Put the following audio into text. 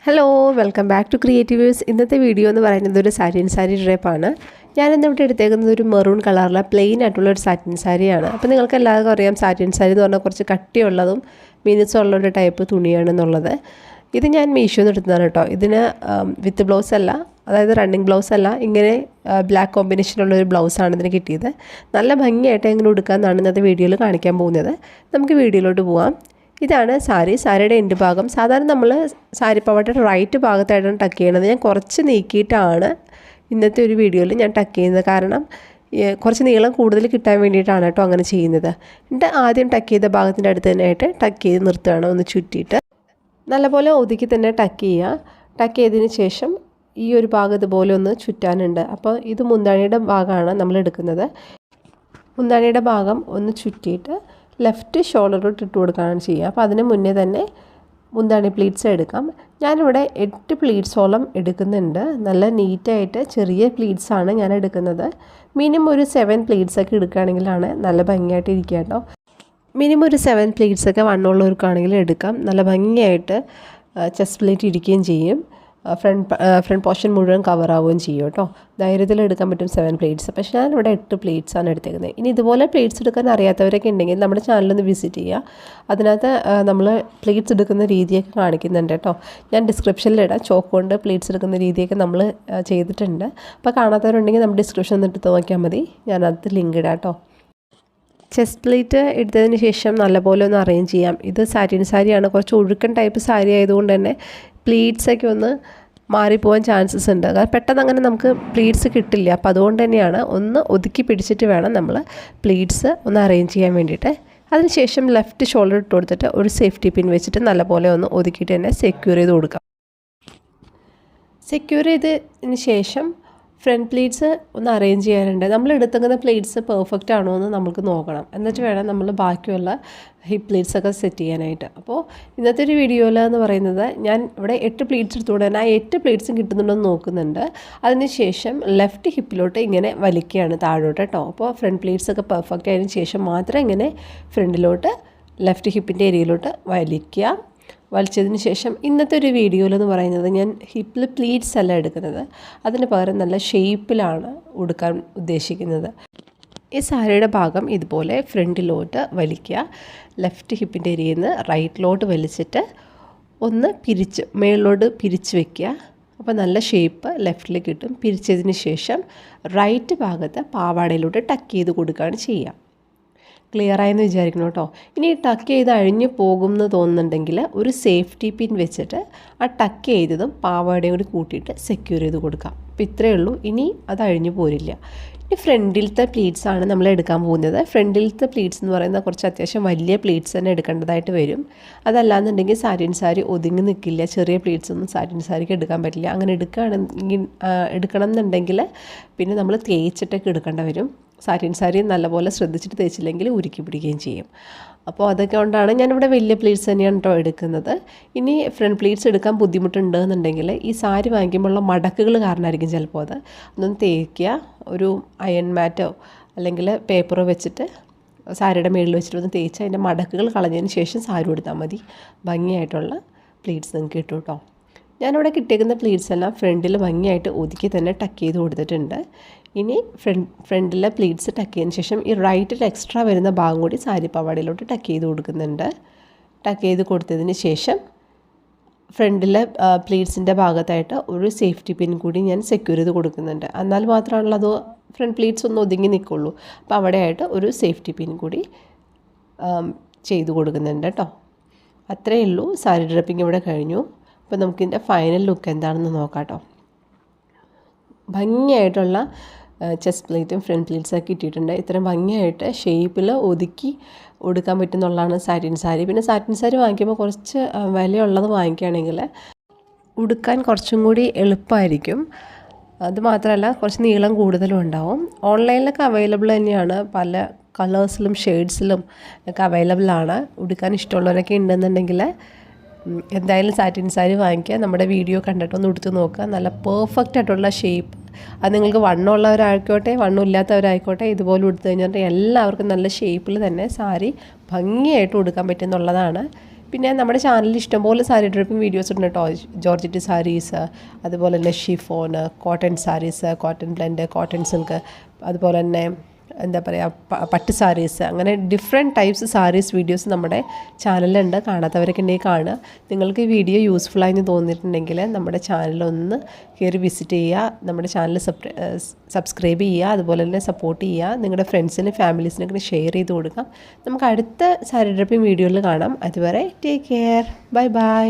Hello welcome back to Creativers. ഇന്നത്തെ video എന്ന് പറയുന്നത് ഒരു സാറ്റിൻ സാരി ഡ്രേപ്പാണ്. ഞാനിന്ന് ഇവിടെ എടുത്തേക്കുന്നത് ഒരു മെറൂൺ കളറിലെ പ്ലെയിൻ ആയിട്ടുള്ള ഒരു സാറ്റിൻ സാരിയാണ്. അപ്പോൾ നിങ്ങൾക്ക് എല്ലാവർക്കും അറിയാം സാറ്റിൻ സാരി എന്ന് പറഞ്ഞാൽ കുറച്ച് കട്ടിയുള്ളതും മിനുസമുള്ളൊരു ടൈപ്പ് തുണിയാണെന്നുള്ളത്. ഇത് ഞാൻ മീഷോന്ന് എടുത്തതാണ് കേട്ടോ. ഇതിന് വിത്ത് ബ്ലൗസ് അല്ല, അതായത് റണ്ണിങ് ബ്ലൗസ് അല്ല, ഇങ്ങനെ ബ്ലാക്ക് കോമ്പിനേഷനുള്ളൊരു ബ്ലൗസാണ് ഇതിന് കിട്ടിയത്. നല്ല ഭംഗിയായിട്ട് എങ്ങനെ ഉടുക്കാമെന്നാണ് ഇന്നത്തെ വീഡിയോയിൽ കാണിക്കാൻ പോകുന്നത്. നമുക്ക് വീഡിയോയിലോട്ട് പോകാം. ഇതാണ് സാരിയുടെ എൻഡ് ഭാഗം. സാധാരണ നമ്മൾ സാരി പവട്ടയുടെ റൈറ്റ് ഭാഗത്തായിട്ടാണ് ടക്ക് ചെയ്യണത്. ഞാൻ കുറച്ച് നീക്കിയിട്ടാണ് ഇന്നത്തെ ഒരു വീഡിയോയിൽ ഞാൻ ടക്ക് ചെയ്യുന്നത്. കാരണം കുറച്ച് നീളം കൂടുതൽ കിട്ടാൻ വേണ്ടിയിട്ടാണ് കേട്ടോ അങ്ങനെ ചെയ്യുന്നത്. എന്നിട്ട് ആദ്യം ടക്ക് ചെയ്ത ഭാഗത്തിൻ്റെ അടുത്ത് തന്നെയായിട്ട് ടക്ക് ചെയ്ത് നിർത്തുകയാണ്, ഒന്ന് ചുറ്റിയിട്ട് നല്ലപോലെ ഒതുക്കി തന്നെ ടക്ക് ചെയ്യുക. ടക്ക് ചെയ്തതിന് ശേഷം ഈ ഒരു ഭാഗം ഇതുപോലെ ഒന്ന് ചുറ്റാനുണ്ട്. അപ്പോൾ ഇത് മുന്താണിയുടെ ഭാഗമാണ് നമ്മൾ എടുക്കുന്നത്. മുന്താണിയുടെ ഭാഗം ഒന്ന് ചുറ്റിയിട്ട് ലെഫ്റ്റ് ഷോൾഡറിലോട്ട് ഇട്ട് കൊടുക്കുകയാണ് ചെയ്യുക. അപ്പോൾ അതിന് മുന്നേ തന്നെ മുന്താണി പ്ലീറ്റ്സ് എടുക്കാം. ഞാനിവിടെ 8 പ്ലീറ്റ്സോളം എടുക്കുന്നുണ്ട്. നല്ല നീറ്റായിട്ട് ചെറിയ പ്ലീറ്റ്സാണ് ഞാൻ എടുക്കുന്നത്. മിനിമം ഒരു 7 പ്ലീറ്റ്സൊക്കെ എടുക്കുകയാണെങ്കിലാണ് നല്ല ഭംഗിയായിട്ട് ഇരിക്കുക കേട്ടോ. മിനിമം ഒരു 7 പ്ലീറ്റ്സൊക്കെ വണ്ണമുള്ളവർക്കാണെങ്കിൽ എടുക്കാം. നല്ല ഭംഗിയായിട്ട് ചെസ്റ്റ് പ്ലേറ്റ് ഇരിക്കുകയും ചെയ്യും. ഫ്രണ്ട് പോർഷൻ മുഴുവൻ കവറാവുകയും ചെയ്യും കേട്ടോ. ധൈര്യത്തിൽ എടുക്കാൻ പറ്റും 7 പ്ലേറ്റ്സ്. പക്ഷേ ഞാനിവിടെ 8 പ്ലേറ്റ്സാണ് എടുത്തേക്കുന്നത്. ഇനി ഇതുപോലെ പ്ലേറ്റ്സ് എടുക്കാൻ അറിയാത്തവരൊക്കെ ഉണ്ടെങ്കിൽ നമ്മുടെ ചാനലൊന്ന് വിസിറ്റ് ചെയ്യുക. അതിനകത്ത് നമ്മൾ പ്ലേറ്റ്സ് എടുക്കുന്ന രീതിയൊക്കെ കാണിക്കുന്നുണ്ട് കേട്ടോ. ഞാൻ ഡിസ്ക്രിപ്ഷനിലിടാം. ചോക്ക് കൊണ്ട് പ്ലേറ്റ്സ് എടുക്കുന്ന രീതിയൊക്കെ നമ്മൾ ചെയ്തിട്ടുണ്ട്. അപ്പോൾ കാണാത്തവരുണ്ടെങ്കിൽ നമ്മൾ ഡിസ്ക്രിപ്ഷൻ എന്നിട്ട് നോക്കിയാൽ മതി. ഞാനത് ലിങ്ക് ഇടാം കേട്ടോ. ചെസ്റ്റ് പ്ലേറ്റ് എടുത്തതിന് ശേഷം നല്ലപോലെ ഒന്ന് അറേഞ്ച് ചെയ്യാം. ഇത് സാറ്റിൻ സാരിയാണ്, കുറച്ച് ഒഴുക്കൻ ടൈപ്പ് സാരി ആയതുകൊണ്ട് തന്നെ പ്ലീറ്റ്സൊക്കെ ഒന്ന് മാറിപ്പോകാൻ ചാൻസസ് ഉണ്ട്. കാരണം പെട്ടെന്ന് അങ്ങനെ നമുക്ക് പ്ലീറ്റ്സ് കിട്ടില്ല. അപ്പോൾ അതുകൊണ്ട് തന്നെയാണ് ഒന്ന് ഒതുക്കി പിടിച്ചിട്ട് വേണം നമ്മൾ പ്ലീറ്റ്സ് ഒന്ന് അറേഞ്ച് ചെയ്യാൻ വേണ്ടിയിട്ട്. അതിനുശേഷം ലെഫ്റ്റ് ഷോൾഡർ ഇട്ട് കൊടുത്തിട്ട് ഒരു സേഫ്റ്റി പിൻ വെച്ചിട്ട് നല്ലപോലെ ഒന്ന് ഒതുക്കിയിട്ട് തന്നെ സെക്യൂർ ചെയ്ത് കൊടുക്കാം. സെക്യൂർ ചെയ്തതിന് ശേഷം ഫ്രണ്ട് പ്ലേറ്റ്സ് ഒന്ന് അറേഞ്ച് ചെയ്യാനുണ്ട്. നമ്മൾ എടുത്തുന്ന പ്ലേറ്റ്സ് പെർഫെക്റ്റ് ആണോ എന്ന് നമുക്ക് നോക്കണം. എന്നിട്ട് വേണം നമ്മൾ ബാക്കിയുള്ള ഹിപ്പ് പ്ലേറ്റ്സൊക്കെ സെറ്റ് ചെയ്യാനായിട്ട്. അപ്പോൾ ഇന്നത്തെ ഒരു വീഡിയോയിൽ എന്ന് പറയുന്നത് ഞാൻ ഇവിടെ 8 പ്ലേറ്റ്സ് എടുത്തുകൊണ്ട് തന്നെ ആ 8 പ്ലേറ്റ്സും കിട്ടുന്നുണ്ടെന്ന് നോക്കുന്നുണ്ട്. അതിന് ശേഷം ലെഫ്റ്റ് ഹിപ്പിലോട്ട് ഇങ്ങനെ വലിക്കുകയാണ് താഴോട്ട് കേട്ടോ. അപ്പോൾ ഫ്രണ്ട് പ്ലേറ്റ്സൊക്കെ പെർഫെക്റ്റ് ആയതിനു ശേഷം മാത്രം ഇങ്ങനെ ഫ്രണ്ടിലോട്ട് ലെഫ്റ്റ് ഹിപ്പിൻ്റെ ഏരിയയിലോട്ട് വലിക്കുക. വലിച്ചതിന് ശേഷം ഇന്നത്തെ ഒരു വീഡിയോയിലെന്ന് പറയുന്നത് ഞാൻ ഹിപ്പിൽ പ്ലീറ്റ്സ് അല്ല എടുക്കുന്നത്. അതിന് പകരം നല്ല ഷേപ്പിലാണ് ഉടുക്കാൻ ഉദ്ദേശിക്കുന്നത്. ഈ സാരിയുടെ ഭാഗം ഇതുപോലെ ഫ്രണ്ടിലോട്ട് വലിക്കുക. ലെഫ്റ്റ് ഹിപ്പിൻ്റെ ഏരിയയിൽ നിന്ന് റൈറ്റിലോട്ട് വലിച്ചിട്ട് ഒന്ന് മേളിലോട്ട് പിരിച്ച് വയ്ക്കുക. അപ്പോൾ നല്ല ഷേപ്പ് ലെഫ്റ്റിൽ കിട്ടും. പിരിച്ചതിന് ശേഷം റൈറ്റ് ഭാഗത്ത് പാവാടയിലോട്ട് ടക്ക് ചെയ്ത് കൊടുക്കുകയാണ് ചെയ്യുക. ക്ലിയറായെന്ന് വിചാരിക്കണം കേട്ടോ. ഇനി ടക്ക് ചെയ്ത് അഴിഞ്ഞു പോകുമെന്ന് തോന്നുന്നുണ്ടെങ്കിൽ ഒരു സേഫ്റ്റി പിൻ വെച്ചിട്ട് ആ ടക്ക് ചെയ്തതും പാവാടയും കൂടി കൂട്ടിയിട്ട് സെക്യൂർ ചെയ്ത് കൊടുക്കാം. അപ്പോൾ ഇത്രയേ ഉള്ളൂ. ഇനി അത് അഴിഞ്ഞു പോരില്ല. ഇനി ഫ്രണ്ടിലത്തെ പ്ലീറ്റ്സ് ആണ് നമ്മൾ എടുക്കാൻ പോകുന്നത്. ഫ്രണ്ടിലത്തെ പ്ലീറ്റ്സ് എന്ന് പറയുന്നത് കുറച്ച് അത്യാവശ്യം വലിയ പ്ലീറ്റ്സ് തന്നെ എടുക്കേണ്ടതായിട്ട് വരും. അതല്ലാന്നുണ്ടെങ്കിൽ സാറ്റിൻ സാരി ഒതുങ്ങി നിൽക്കില്ല. ചെറിയ പ്ലീറ്റ്സ് ഒന്നും സാറ്റിൻ സാരിക്ക് എടുക്കാൻ പറ്റില്ല. അങ്ങനെ എടുക്കണം എന്നുണ്ടെങ്കിൽ പിന്നെ നമ്മൾ തേച്ചിട്ടൊക്കെ എടുക്കേണ്ടി വരും. സാറ്റിൻ സാരി നല്ലപോലെ ശ്രദ്ധിച്ചിട്ട് തേച്ചില്ലെങ്കിൽ ഉരുക്കി പിടിക്കുകയും ചെയ്യും. അപ്പോൾ അതൊക്കെ കൊണ്ടാണ് ഞാനിവിടെ വലിയ പ്ലീറ്റ്സ് തന്നെയാണ് കേട്ടോ എടുക്കുന്നത്. ഇനി ഫ്രണ്ട് പ്ലീറ്റ്സ് എടുക്കാൻ ബുദ്ധിമുട്ടുണ്ട് എന്നുണ്ടെങ്കിൽ ഈ സാരി വാങ്ങിക്കുമ്പോഴുള്ള മടക്കുകൾ കാരണമായിരിക്കും ചിലപ്പോൾ അത് ഒന്നും തേക്കുക. ഒരു അയൺ മാറ്റോ അല്ലെങ്കിൽ പേപ്പറോ വെച്ചിട്ട് സാരിയുടെ മുകളിൽ വെച്ചിട്ട് ഒന്ന് തേച്ച് അതിൻ്റെ മടക്കുകൾ കളഞ്ഞതിന് ശേഷം സാരി കൊടുത്താൽ മതി. ഭംഗിയായിട്ടുള്ള പ്ലീറ്റ്സ് നിങ്ങൾക്ക് കിട്ടും കേട്ടോ. ഞാനിവിടെ കിട്ടിയേക്കുന്ന പ്ലീറ്റ്സ് എല്ലാം ഫ്രണ്ടിൽ ഭംഗിയായിട്ട് ഒതുക്കി തന്നെ ടക്ക് ചെയ്ത് കൊടുത്തിട്ടുണ്ട്. ഇനി ഫ്രണ്ടിലെ പ്ലീറ്റ്സ് ടക്ക് ചെയ്തതിന് ശേഷം ഈ റൈറ്റിൽ എക്സ്ട്രാ വരുന്ന ഭാഗം കൂടി സാരി പാവാടയിലോട്ട് ടക്ക് ചെയ്ത് കൊടുക്കുന്നുണ്ട്. ടക്ക് ചെയ്ത് കൊടുത്തതിന് ശേഷം ഫ്രണ്ടിലെ പ്ലീറ്റ്സിൻ്റെ ഭാഗത്തായിട്ട് ഒരു സേഫ്റ്റി പിൻ കൂടി ഞാൻ സെക്യൂർ ചെയ്ത് കൊടുക്കുന്നുണ്ട്. എന്നാൽ മാത്രമാണല്ലോ അത് ഫ്രണ്ട് പ്ലീറ്റ്സ് ഒന്ന് ഒതുങ്ങി നിൽക്കുള്ളൂ. അപ്പോൾ അവിടെയായിട്ട് ഒരു സേഫ്റ്റി പിൻ കൂടി ചെയ്ത് കൊടുക്കുന്നുണ്ട് കേട്ടോ. അത്രയേ ഉള്ളൂ. സാരി ഡ്രപ്പിംഗ് ഇവിടെ കഴിഞ്ഞു. അപ്പോൾ നമുക്കിതിൻ്റെ ഫൈനൽ ലുക്ക് എന്താണെന്ന് നോക്കാം കേട്ടോ. ഭംഗിയായിട്ടുള്ള ചെസ്റ്റ് പ്ലേറ്റും ഫ്രണ്ട് പ്ലേറ്റ്സൊക്കെ ഇട്ടിട്ടുണ്ട്. ഇത്രയും ഭംഗിയായിട്ട് ഷേപ്പിൽ ഒതുക്കി കൊടുക്കാൻ പറ്റുന്നുള്ളതാണ് സാറ്റിൻ സാരി. പിന്നെ സാറ്റിൻ സാരി വാങ്ങിക്കുമ്പോൾ കുറച്ച് വിലയുള്ളത് വാങ്ങിക്കുകയാണെങ്കിൽ ഉടുക്കാൻ കുറച്ചും കൂടി എളുപ്പമായിരിക്കും. അതുമാത്രമല്ല കുറച്ച് നീളം കൂടുതലും ഉണ്ടാവും. ഓൺലൈനിലൊക്കെ അവൈലബിൾ തന്നെയാണ്. പല കളേഴ്സിലും ഷെയ്ഡ്സിലും ഒക്കെ അവൈലബിളാണ്. ഉടുക്കാൻ ഇഷ്ടമുള്ളവരൊക്കെ ഉണ്ടെന്നുണ്ടെങ്കിൽ എന്തായാലും സാറ്റിൻ സാരി വാങ്ങിക്കുക. നമ്മുടെ വീഡിയോ കണ്ടിട്ടൊന്ന് ഉടുത്ത് നോക്കുക. നല്ല പെർഫെക്റ്റ് ആയിട്ടുള്ള ഷേപ്പ്. അത് നിങ്ങൾക്ക് വണ്ണമുള്ളവരായിക്കോട്ടെ വണ്ണമില്ലാത്തവരായിക്കോട്ടെ ഇതുപോലെ ഉടുത്തു കഴിഞ്ഞാൽ എല്ലാവർക്കും നല്ല ഷേപ്പിൽ തന്നെ സാരി ഭംഗിയായിട്ട് ഉടുക്കാൻ പറ്റുന്നുള്ളതാണ് പിന്നെ നമ്മുടെ ചാനലിൽ ഇഷ്ടംപോലെ സാരി ഡ്രിപ്പിംഗ് വീഡിയോസ് ഉണ്ട് കേട്ടോ. ജോർജറ്റ് സാരീസ്, അതുപോലെ തന്നെ chiffon, cotton saris, cotton blend, cotton silk, അതുപോലെ തന്നെ എന്താ പറയുക പട്ട് സാരീസ്, അങ്ങനെ ഡിഫറെൻറ്റ് ടൈപ്സ് സാരീസ് വീഡിയോസ് നമ്മുടെ ചാനലിലുണ്ട്. കാണാത്തവരൊക്കെ ഉണ്ടെങ്കിൽ കാണുക. നിങ്ങൾക്ക് ഈ വീഡിയോ യൂസ്ഫുള്ളായി തോന്നിയിട്ടുണ്ടെങ്കിൽ നമ്മുടെ ചാനലൊന്ന് കയറി വിസിറ്റ് ചെയ്യുക, നമ്മുടെ ചാനൽ സബ്സ്ക്രൈബ് ചെയ്യുക, അതുപോലെ തന്നെ സപ്പോർട്ട് ചെയ്യുക. നിങ്ങളുടെ ഫ്രണ്ട്സിനും ഫാമിലീസിനൊക്കെ ഷെയർ ചെയ്ത് കൊടുക്കാം. നമുക്ക് അടുത്ത സാരി ഡ്രിപ്പിംഗ് വീഡിയോയിൽ കാണാം. അതുവരെ ടേക്ക് കെയർ, ബൈ ബൈ.